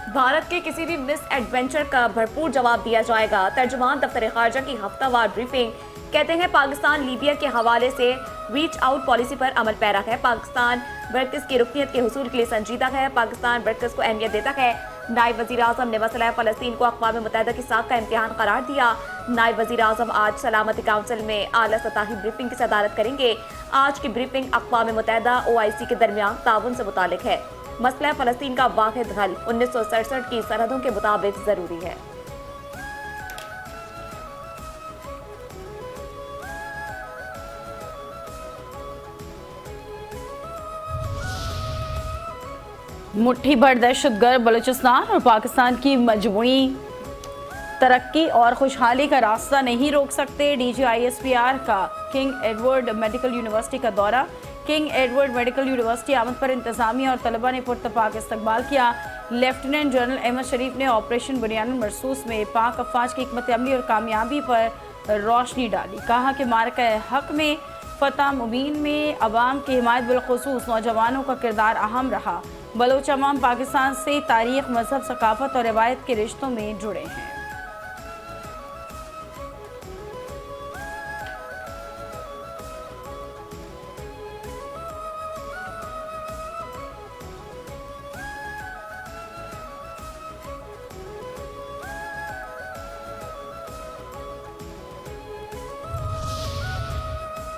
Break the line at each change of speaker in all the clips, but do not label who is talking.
भारत के किसी भी मिस एडवेंचर का भरपूर जवाब दिया जाएगा। तर्जुमान दफ्तर खारजा की हफ्तावार ब्रीफिंग। कहते हैं पाकिस्तान लीबिया के हवाले से रीच आउट पॉलिसी पर अमल पैरा है। पाकिस्तान बरकस की रुकनीत के हुसूल के लिए संजीदा है। पाकिस्तान बरकस को अहमियत देता है। नायब वज़ीर आज़म ने मसला फ़लस्तीन को अक़वाम मुत्तहिदा की साख का इम्तिहान करार दिया। नायब वज़ीर आज़म आज सलामती काउंसिल में आला सतही ब्रीफिंग की सदारत करेंगे। आज की ब्रीफिंग अक़वाम मुत्तहिदा OIC के दरमियान ताउन से मुतालिक है। मसला फ़लस्तीन का वाहिद हल 1967 की सरहदों के मुताबिक ज़रूरी है।
मुट्ठी भर दहशतगर्द बलूचिस्तान और पाकिस्तान की मजमूई तरक्की और खुशहाली का रास्ता नहीं रोक सकते। DGISPR का किंग एडवर्ड मेडिकल यूनिवर्सिटी का दौरा। किंग एडवर्ड मेडिकल यूनिवर्सिटी आमद पर इंतजामिया और तलबा ने पुरतपाक इस्तकबाल किया। लेफ्टिनेंट जनरल अहमद शरीफ ने ऑपरेशन बुनियानुल मरसूस में पाक अफवाज की हिकमत अमली और कामयाबी पर रोशनी डाली। कहा कि मारका हक में फतह मुबीन में अवाम की हिमायत बिलखुसूस नौजवानों का किरदार अहम रहा। बलोच अवाम पाकिस्तान से तारीख, मजहब, सकाफत और रिवायत के रिश्तों में जुड़े हैं।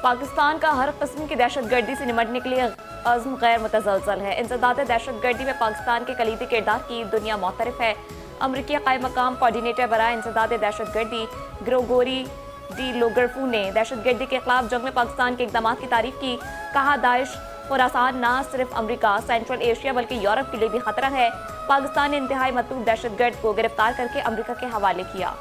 पाकिस्तान का हर किस्म की दहशतगर्दी से निमटने के लिए अज़्म गैर मुतज़लज़ल है। इंसदाद दहशतगर्दी में पाकिस्तान के कलीदी किरदार की दुनिया मुतरफ है। अमरीकी क़ायम मकाम कोऑर्डिनेटर बराए इंसदाद दहशतगर्दी ग्रेगोरी डी लोगरफू ने दहशतगर्दी के खिलाफ जंग में पाकिस्तान के इक़दाम की तारीफ की। कहा दाइश खुरासान न सिर्फ अमरीका, सेंट्रल एशिया बल्कि यूरोप के लिए भी खतरा है। पाकिस्तान ने इंतहाई मतलूब दहशतगर्द को गिरफ्तार करके अमरीका के हवाले किया।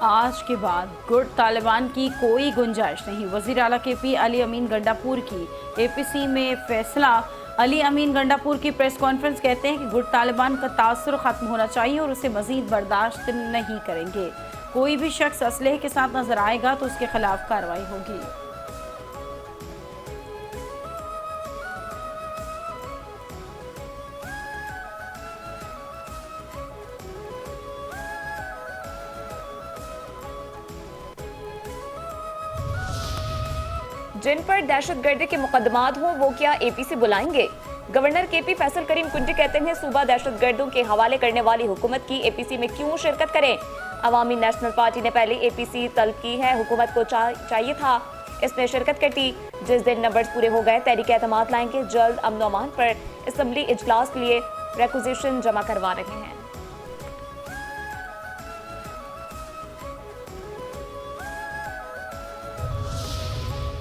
आज के बाद गुट तालिबान की कोई गुंजाइश नहीं। वज़ीर आला KP अली अमीन गंडापुर की APC में फैसला। अली अमीन गंडापुर की प्रेस कॉन्फ्रेंस कहते हैं कि गुट तालिबान का तासुर खत्म होना चाहिए और उसे मजीद बर्दाश्त नहीं करेंगे। कोई भी शख्स असलहे के साथ नजर आएगा तो उसके खिलाफ कार्रवाई होगी।
जिन पर दहशतगर्दी के मुकदमात हों वो क्या APC बुलाएंगे? गवर्नर KP फैसल करीम कुंटी कहते हैं सूबा दहशतगर्दों के हवाले करने वाली हुकूमत की APC में क्यों शिरकत करें? अवामी नेशनल पार्टी ने पहले APC तलब की है, हुकूमत को चाहिए था इसमें शिरकत करती। जिस दिन नंबर्स पूरे हो गए तहरीक एतमाद लाएंगे। जल्द अमन अमान पर असम्बली इजलास के लिए रिक्विजिशन जमा करवा रहे हैं।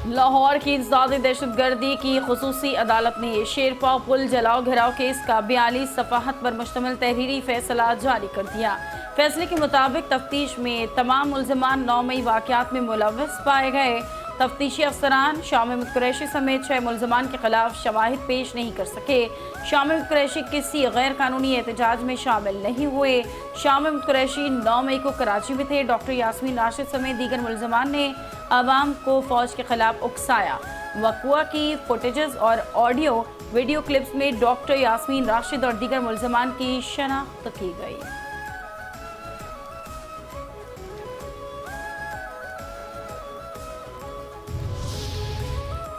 लाहौर की इंसदादी दहशतगर्दी की खुसूसी अदालत ने शेरपा पुल जलाओ घिराव केस का 42 सफ़ाहत पर मुश्तमिल तहरीरी फैसला जारी कर दिया। फैसले के मुताबिक तफ्तीश में तमाम मुल्ज़िमान 9 मई वाक़यात में मुलव्वस पाए गए। तफ्तीशी अफसरान शामिम कुरैशी समेत 6 मुल्ज़िमान के खिलाफ शवाहिद पेश नहीं कर सके। शामिम कुरैशी किसी गैर कानूनी एहतजाज में शामिल नहीं हुए। शामिम कुरैशी 9 मई को कराची में थे। डॉक्टर यास्मीन राशिद समेत दीगर मुल्ज़िमान ने अवाम को फौज के खिलाफ उकसाया। वक़ुआ की फुटेजेस और ऑडियो वीडियो क्लिप्स में डॉक्टर यास्मीन राशिद और दीगर मुल्ज़िमान की शनाख्त की गई।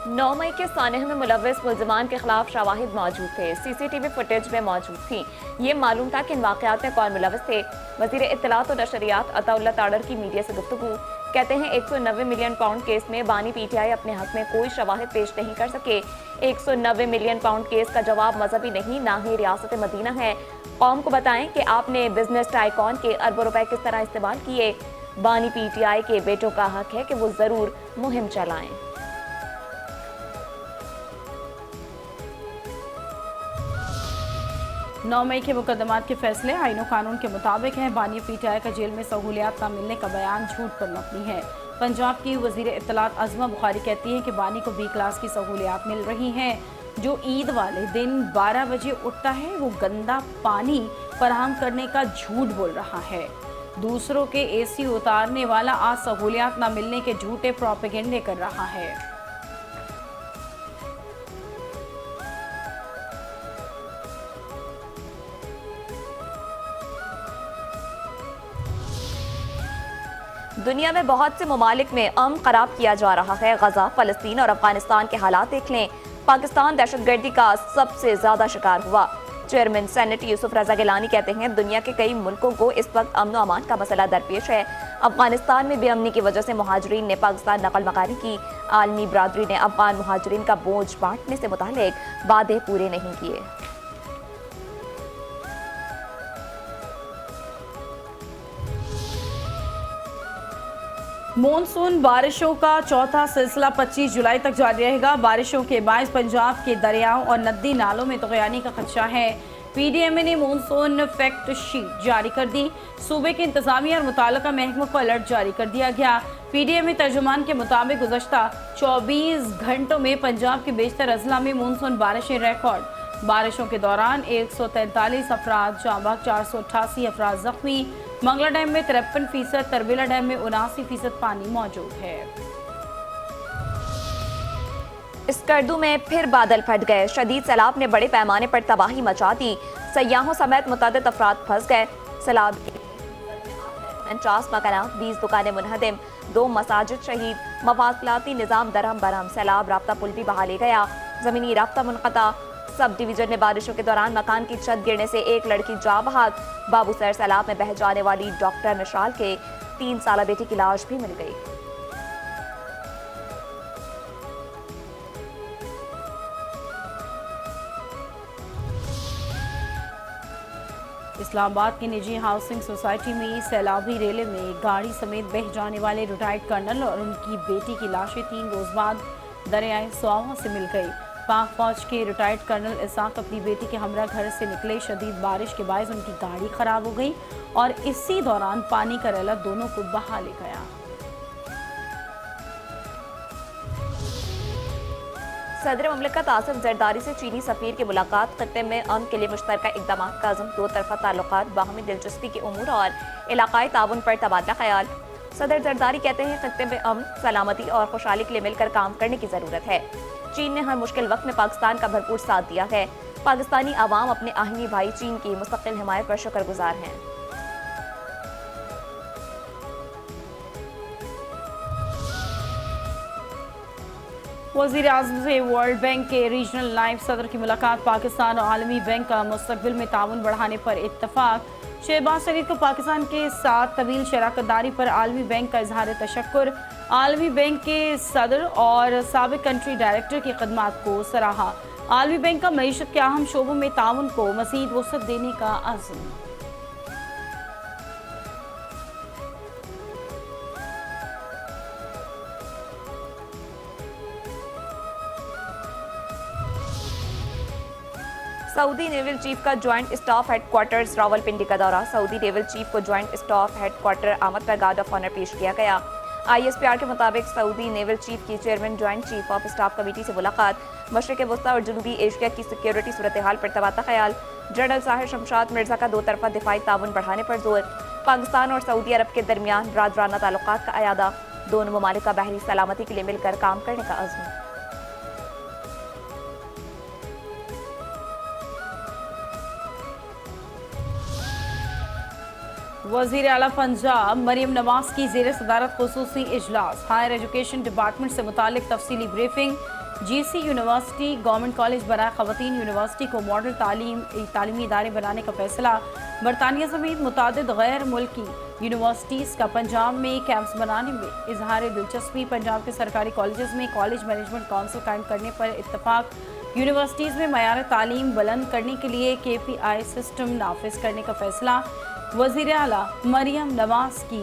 नौ मई के सानह में मुलव्वस मुल्ज़िमान के खिलाफ शवाहिद मौजूद थे। CCTV फुटेज में मौजूद थी। ये मालूम था कि इन वाक़यात में कौन मुलव्वस थे। वज़ीर इत्तलात और नशरियात अताउल्लाह ताडर की मीडिया से गुफ्तगू। कहते हैं 190 मिलियन पाउंड केस में बानी PTI अपने हक में कोई शवाहिद पेश नहीं कर सके। 190 मिलियन पाउंड केस का जवाब मजहबी नहीं, ना ही रियासत मदीना है। कौम को बताएं कि आपने बिजनेस टाइकॉन के अरबों रुपए किस तरह इस्तेमाल किए। बानी PTI के बेटों का हक है कि वो जरूर मुहिम चलाएं।
9 मई के मुकदमात के फैसले आईन कानून के मुताबिक हैं। बानी PTI का जेल में सहूलियात न मिलने का बयान झूठ पर मबनी है। पंजाब की वज़ीर इत्तलात अज़मा बुखारी कहती हैं कि बानी को B क्लास की सहूलियात मिल रही हैं। जो ईद वाले दिन 12 बजे उठता है वो गंदा पानी फराहम करने का झूठ बोल रहा है। दूसरों के AC उतारने वाला आज सहूलियात न मिलने के झूठे प्रोपेगेंडे कर रहा है।
दुनिया में बहुत से ममालिक में अमन खराब किया जा रहा है। गजा, फलस्तीन और अफगानिस्तान के हालात देख लें। पाकिस्तान दहशतगर्दी का सबसे ज्यादा शिकार हुआ। चेयरमैन सेनेट यूसुफ रजा गिलानी कहते हैं दुनिया के कई मुल्कों को इस वक्त अमन व अमान का मसला दरपेश है। अफगानिस्तान में बेअमनी की वजह से मुहाजिरीन ने पाकिस्तान नकल मकानी की। आलमी बरादरी ने अफगान मुहाजिरीन का बोझ बांटने से मुतालिक वादे पूरे नहीं किए।
मॉनसून बारिशों का चौथा सिलसिला 25 जुलाई तक जारी रहेगा। बारिशों के बायस पंजाब के दरियाओं और नदी नालों में तगयानी का खदशा है। पीडीएमए ने मॉनसून फैक्ट शीट जारी कर दी। सूबे के इंतजामिया और मुताल्लिका महकमों को अलर्ट जारी कर दिया गया। पीडीएमए तर्जुमान के मुताबिक गुज़श्ता 24 घंटों में पंजाब के बेशतर अजला में मॉनसून बारिशें रिकॉर्ड। बारिशों के दौरान 143 अफराद जाँ बहक, 488 अफराद जख्मी। मंगला डैम में 53%, तरबेला डैम में 79% पानी मौजूद है।
स्कर्दू में फिर बादल फट गए। शदीद सैलाब ने बड़े पैमाने पर तबाही मचा दी। सयाहों समेत मुतअद्दिद अफराद फंस गए। सैलाब 49 मकानात, 20 दुकानें मुनहदिम, 2 मसाजिद शहीद, मवासलाती निज़ाम दरहम बरहम। सैलाब राब्ता पुल भी बहा ले गया। ज़मीनी राब्ता मुनक़ता। सब डिवीजन में बारिशों के दौरान मकान की छत गिरने से एक लड़की जाँ बहक। बाबूसर सैलाब में बह जाने वाली डॉक्टर मिशाल के 3 साला बेटी की लाश भी मिल गई।
इस्लामाबाद की निजी हाउसिंग सोसाइटी में सैलाबी रेले में गाड़ी समेत बह जाने वाले रिटायर्ड कर्नल और उनकी बेटी की लाशें 3 रोज बाद दरियाए स्वावा से मिल गई। पाक फौज के रिटायर्ड कर्नल इसाक अपनी बेटी के हमरा घर से निकले। शदीद बारिश के बायस उनकी गाड़ी खराब हो गई और इसी दौरान पानी का रेला दोनों को बहा ले गया।
सदर मुमलिकत आसिफ जरदारी से चीनी सफीर की मुलाकात। खत्ते में अमन के लिए मुश्तरका इक़दाम का अज़्म। 2 तरफ़ा ताल्लुकात, बाहमी दिलचस्पी के उमूर और इलाक़ाई ताउन पर तबादला ख़याल। सदर जरदारी कहते हैं खत्ते में अमन, सलामती और खुशहाली के लिए मिलकर काम करने की ज़रूरत है। चीन ने हर मुश्किल वक्त में पाकिस्तान का भरपूर साथ दिया है। पाकिस्तानी आवाम अपने आहिनी भाई चीन की मुस्तकिल हिमायत पर शुक्रगुजार हैं।
वज़ीर-ए-आज़म से वर्ल्ड बैंक के रीजनल नायब सदर की मुलाकात। पाकिस्तान और आलमी बैंक का मुस्तक़बिल में ताउन बढ़ाने पर इत्तफाक। शहबाज शरीफ को पाकिस्तान के साथ तवील शराकतदारी पर आलमी बैंक का इजहार तशक्कुर। आलमी बैंक के सदर और साबिक कंट्री डायरेक्टर की खदमात को सराहा। आलमी बैंक का मईशत के अहम शोबों में ताउन को मज़ीद वसअत देने का अज़्म।
सऊदी नेवल चीफ का ज्वाइंट स्टाफ हेडक्वार्टर्स रावलपिंडी का दौरा। सऊदी नेवल चीफ को ज्वाइंट स्टाफ हेडक्वार्टर आमद पर गार्ड ऑफ ऑनर पेश किया गया। ISPR के मुताबिक सऊदी नेवल चीफ की chairman joint chief of staff committee से मुलाकात। मशरिक़ वस्ता और जनूबी एशिया की सिक्योरिटी सूरत हाल पर तबादला ख्याल। जनरल साहिर शमशाद मिर्जा का 2 तरफ़ा दिफाई ताउन बढ़ाने पर जोर। पाकिस्तान और सऊदी अरब के दरमियान राजराना ताल्लुकात का अयादा। दोनों ममालिक का बहरी सलामती के लिए मिलकर काम करने का अज़्म।
वज़ीर आला पंजाब मरियम नवाज की ज़ेर सदारत खुसूसी इजलास। हायर एजुकेशन डिपार्टमेंट से मुतालिक तफसीली briefing. GC university government college बनाए ख़वातीन यूनिवर्सिटी को मॉडल तालीमी इदारे बनाने का फैसला। बरतानिया समेत मुतादिद गैर मुल्की यूनिवर्सिटीज़ का पंजाब में कैंप्स बनाने में इजहार दिलचस्पी। पंजाब के सरकारी कॉलेज में कॉलेज मैनेजमेंट काउंसिल कायम करने पर इत्तफाक। यूनिवर्सिटीज़ में मयार तालीम बुलंद करने के लिए KPI सिस्टम नाफिज करने का फैसला। वज़ीर आला मरियम नवाज की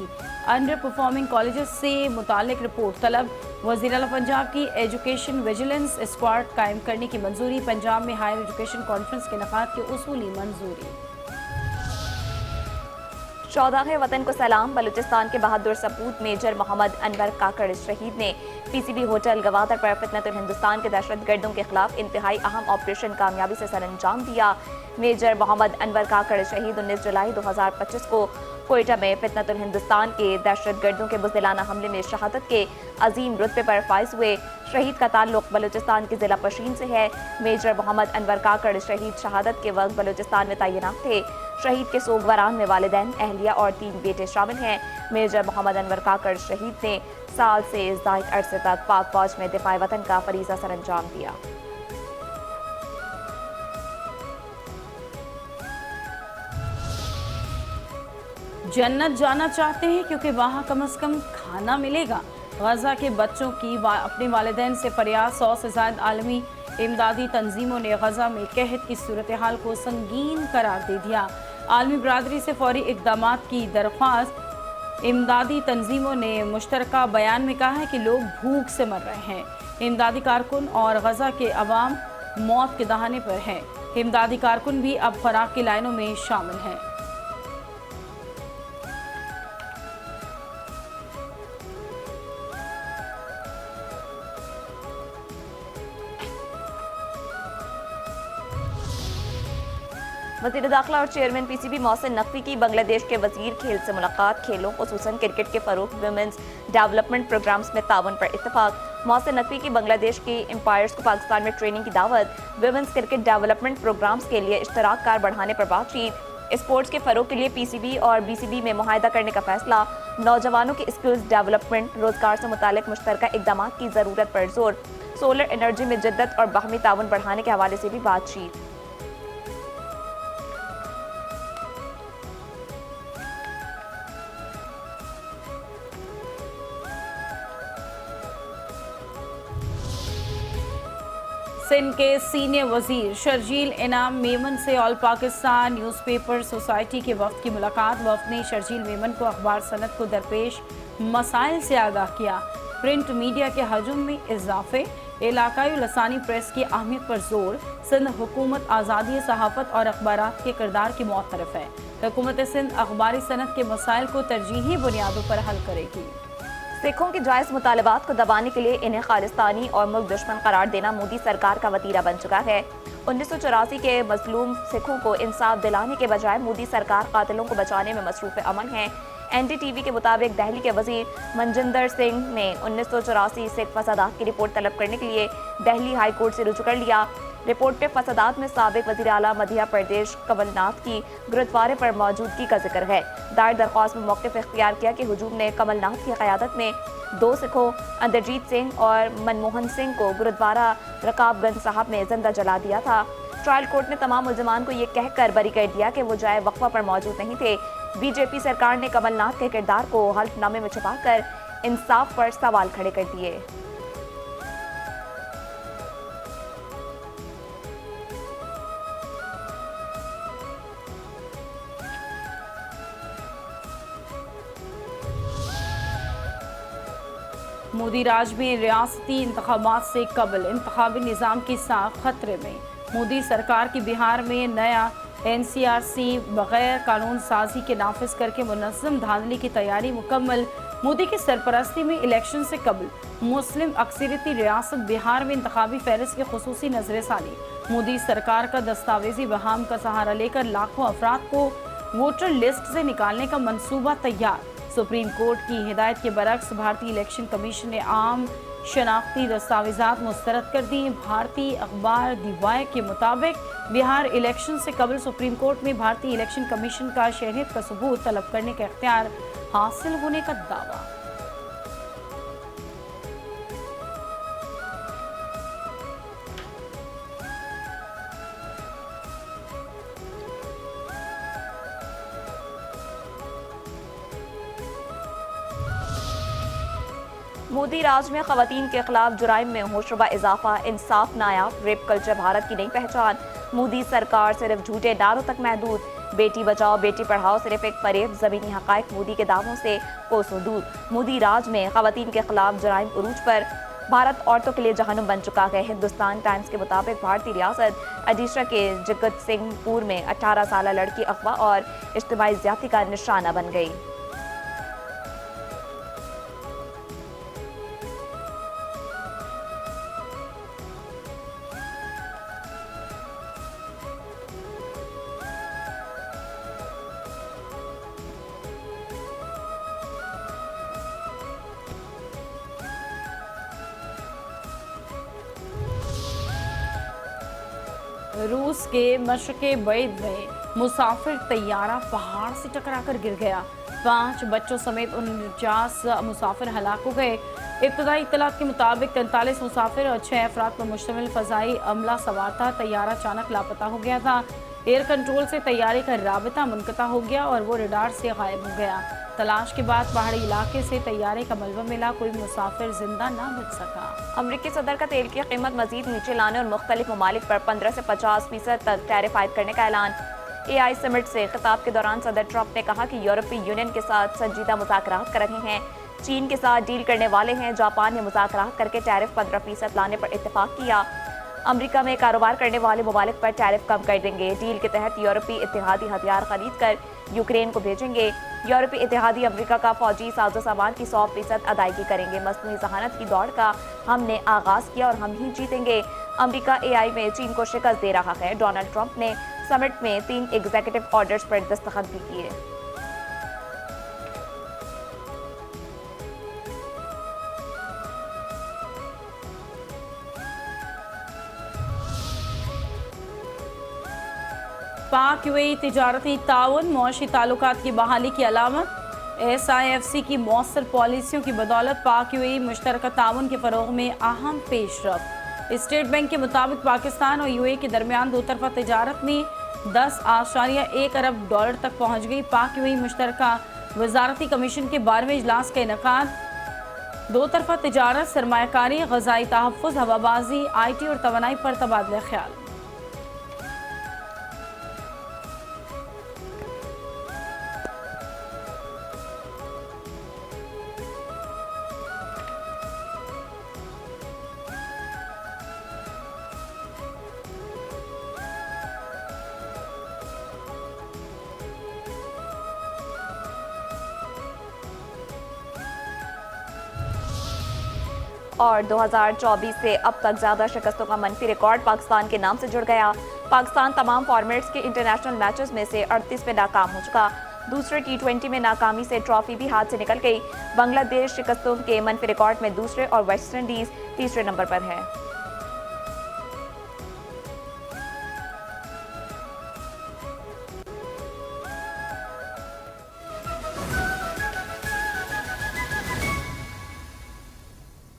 अंडर परफॉर्मिंग कॉलेजेस से मुतालिक रिपोर्ट तलब। वज़ीर आला पंजाब की एजुकेशन विजिलेंस स्क्वाड कायम करने की मंजूरी। पंजाब में हायर एजुकेशन कॉन्फ्रेंस के इनेकाद की उसूली मंजूरी।
14 वतन को सलाम। बलूचिस्तान के बहादुर सपूत मेजर मोहम्मद अनवर काकड़ शहीद ने PCB होटल गवादर पर फितनतुल हिंदुस्तान के दहशतगर्दों के खिलाफ इंतहाई अहम ऑपरेशन कामयाबी से सरअंजाम दिया। मेजर मोहम्मद अनवर काकड़ शहीद 19 जुलाई 2025 को कोयटा में फितनतुल हिंदुस्तान के दहशतगर्दों के बुज़दिलाना हमले में शहादत के अजीम रुतबे पर फाइज हुए। शहीद का ताल्लुक बलूचिस्तान के ज़िला पशीन से है। मेजर मोहम्मद अनवर काकड़ शहीद शहादत के वक्त बलूचिस्तान में तैनात थे। शहीद के सोगवारान में वालिदैन, अहलिया और 3 बेटे शामिल हैं। मेजर मोहम्मद अनवर काकड़ शहीद ने साल से ज़ायद अरसे तक पाक फौज में दिफाए वतन का फरीज़ा सरअंजाम दिया।
जन्नत जाना चाहते हैं क्योंकि वहाँ कम से कम खाना मिलेगा। गजा के बच्चों की अपने वालिदैन से फरियाद। 100 से ज़ायद आलमी इमदादी तंजीमों ने गजा में कहत की सूरत हाल को संगीन करार दे दिया। आलमी बरादरी से फौरी इकदाम की दरख्वास्त। इमदादी तंजीमों ने मुश्तरका बयान में कहा है कि लोग भूख से मर रहे हैं। इमदादी कारकुन और गजा के अवाम मौत के दहाने पर हैं। इमदादी कारकुन भी अब खुराक की लाइनों में शामिल हैं।
वज़ीर दाखिला और चेयरमैन पीसीबी मोहसिन नकवी की बांग्लादेश के वजीर खेल से मुलाकात। खेलों खुसूसन क्रिकेट के फरोग, वुमेन्स डेवलपमेंट प्रोग्राम्स में ताउन पर इत्तफाक। मोहसिन नकवी की बांग्लादेश के एम्पायर्स को पाकिस्तान में ट्रेनिंग की दावत। वुमेन्स क्रिकेट डेवलपमेंट प्रोग्राम्स के लिए इश्तराक कार बढ़ाने पर बातचीत। स्पोर्ट्स के फरोग के लिए पीसीबी और बीसीबी में मुआहदा करने का फैसला। नौजवानों के स्किल्स डेवलपमेंट, रोजगार से मुतालिक मुश्तरका इकदाम की ज़रूरत पर जोर। सोलर एनर्जी में जिद्दत और बाहमी ताउन बढ़ाने के हवाले से भी बातचीत।
सिंध के सीनियर वजीर शर्जील इनाम मेमन से ऑल पाकिस्तान न्यूज़पेपर सोसाइटी के वफ्द की मुलाकात। वफ्द ने शर्जील मेमन को अखबार सनत को दरपेश मसाइल से आगाह किया। प्रिंट मीडिया के हजम में इजाफे, इलाकाई लसानी प्रेस की अहमियत पर जोर। सिंध हुकूमत आज़ादी सहाफ़त और अखबारात के किरदार की मुतरफ है। हुकूमत सिंध अखबारी सनत के मसाइल को तरजीही बुनियादों पर हल करेगी।
सिखों के जायज़ मुतालबात को दबाने के लिए इन्हें खालिस्तानी और मुल्क दुश्मन करार देना मोदी सरकार का वतीरा बन चुका है। 1984 के मजलूम सिखों को इंसाफ दिलाने के बजाय मोदी सरकार कातिलों को बचाने में मसरूफ़ अमल है। एनडीटीवी के मुताबिक दहली के वजीर मनजिंदर सिंह ने 1984 सिख फसादात की रिपोर्ट तलब करने के लिए दहली हाई कोर्ट से रुजू कर लिया। रिपोर्ट पे फसादात में साबिक वज़ीर आला मध्य प्रदेश कमलनाथ की गुरुद्वारे पर मौजूदगी का जिक्र है। दायर दरख्वास्त में मौक़िफ़ इख्तियार किया कि हुजूम ने कमलनाथ की क़यादत में 2 सिखों अंदरजीत सिंह और मनमोहन सिंह को गुरुद्वारा रकाबगंज साहब में जिंदा जला दिया था। ट्रायल कोर्ट ने तमाम मुल्ज़िमान को ये कहकर बरी कर दिया कि वो जाए वक्फा पर मौजूद नहीं थे। बीजेपी सरकार ने कमलनाथ के किरदार को हल्फनामे में छुपाकर इंसाफ पर सवाल खड़े कर दिए।
मोदी राज में रियासती इंतखाबात से कबल इंतखाबी निज़ाम की साख खतरे में। मोदी सरकार की बिहार में नया NCRC बगैर कानून साजी के नाफिज करके मुनज़्ज़म धांधली की तैयारी मुकम्मल। मोदी की सरपरस्ती में इलेक्शन से कबल मुस्लिम अक्सरियती रियासत बिहार में इंतखाबी फहरिस्त की खुसूसी नजरसानी। मोदी सरकार का दस्तावेजी बहाम का सहारा लेकर लाखों अफराद को वोटर लिस्ट से निकालने का मंसूबा तैयार। सुप्रीम कोर्ट की हिदायत के बरक्स भारतीय इलेक्शन कमीशन ने आम शनाख्ती दस्तावेजात मुस्तरद कर दी। भारतीय अखबार दिवाय के मुताबिक बिहार इलेक्शन से कबल सुप्रीम कोर्ट में भारतीय इलेक्शन कमीशन का शहरियत का सबूत तलब करने का इख्तियार हासिल होने का दावा।
मोदी राज में खवातीन के खिलाफ जुराइम में होशरुबा इजाफा, इंसाफ नायाब, रेप कल्चर भारत की नई पहचान। मोदी सरकार सिर्फ झूठे नारों तक महदूद। बेटी बचाओ बेटी पढ़ाओ सिर्फ एक फरेब, ज़मीनी हक़ाइक़ मोदी के दावों से कोसों दूर। मोदी राज में खवातीन के खिलाफ जुराइम उरूज पर। भारत औरतों के लिए जहन्नुम बन चुका है। हिंदुस्तान टाइम्स के मुताबिक भारतीय रियासत ओडिशा के जगत सिंहपुर में 18 साल लड़की अगवा और इज्तिमाई ज़्यादती का निशाना बन गई।
रूस के मशक़े बैद में मुसाफिर तैयारा पहाड़ से टकराकर गिर गया। 5 बच्चों समेत 49 मुसाफिर हलाक हो गए। इब्तदाई इत्तलात के मुताबिक 43 मुसाफिर और 6 अफराद पर मुश्तमिल फ़ज़ाई अमला सवार था। तैयारा अचानक लापता हो गया था। एयर कंट्रोल से तैयारे का राबिता मुनक़ता हो गया और वो रडार से गायब हो गया। तलाश के बाद पहाड़ी इलाके से तैयारे का मलबा मिला, कोई मुसाफिर जिंदा ना बच सका।
अमरीकी सदर का तेल की कीमत मजीद नीचे लाने और मुख्तलिफ ममालिक पर 15 से 50% तक टैरिफ आयद करने का ऐलान। AI समिट से खिताब के दौरान सदर ट्रंप ने कहा कि यूरोपीय यूनियन के साथ संजीदा मुज़ाकरात कर रहे हैं, चीन के साथ डील करने वाले हैं। जापान ने मुज़ाकरात करके टैरिफ 15% लाने पर इत्तेफाक किया। अमेरिका में कारोबार करने वाले ममालिक पर टैरिफ कम कर देंगे। डील के तहत यूरोपीय इत्तेहादी हथियार खरीद कर यूक्रेन को भेजेंगे। यूरोपीय इत्तेहादी अमेरिका का फौजी साजो सामान की 100% अदायगी करेंगे। मसनूई जहानत की दौड़ का हमने आगाज किया और हम ही जीतेंगे। अमेरिका AI में चीन को शिकस्त दे रहा है। डोनाल्ड ट्रंप ने समिट में 3 एग्जीक्यूटिव ऑर्डर्स पर दस्तखत भी किए।
पाक यूएई तिजारती ताउन मुआशी ताल्लुकात की बहाली की अलामत। SIFC की मौसर पॉलिसियों की बदौलत पाक यूएई मुश्तरका ताउन के फ़रोग़ में अहम पेशरफ। स्टेट बैंक के मुताबिक पाकिस्तान और यूएई के दरमियान दोतरफा तिजारत में 10.1 अरब डॉलर तक पहुँच गई। पाक यूएई मुश्तरका वजारती कमीशन के 12वें इजलास का इनेकाद। दोतरफा तिजारत, सरमायाकारी, ग़ज़ाई तहफ़्फ़ुज़, हवाबाजी, IT और तवानाई पर तबादला ख्याल।
और 2024 से अब तक ज़्यादा शिकस्तों का मनफी रिकॉर्ड पाकिस्तान के नाम से जुड़ गया। पाकिस्तान तमाम फॉर्मेट्स के इंटरनेशनल मैचेस में से 38 में नाकाम हो चुका। दूसरे T20 में नाकामी से ट्रॉफी भी हाथ से निकल गई। बांग्लादेश शिकस्तों के मनफी रिकॉर्ड में दूसरे और वेस्ट इंडीज़ तीसरे नंबर पर है।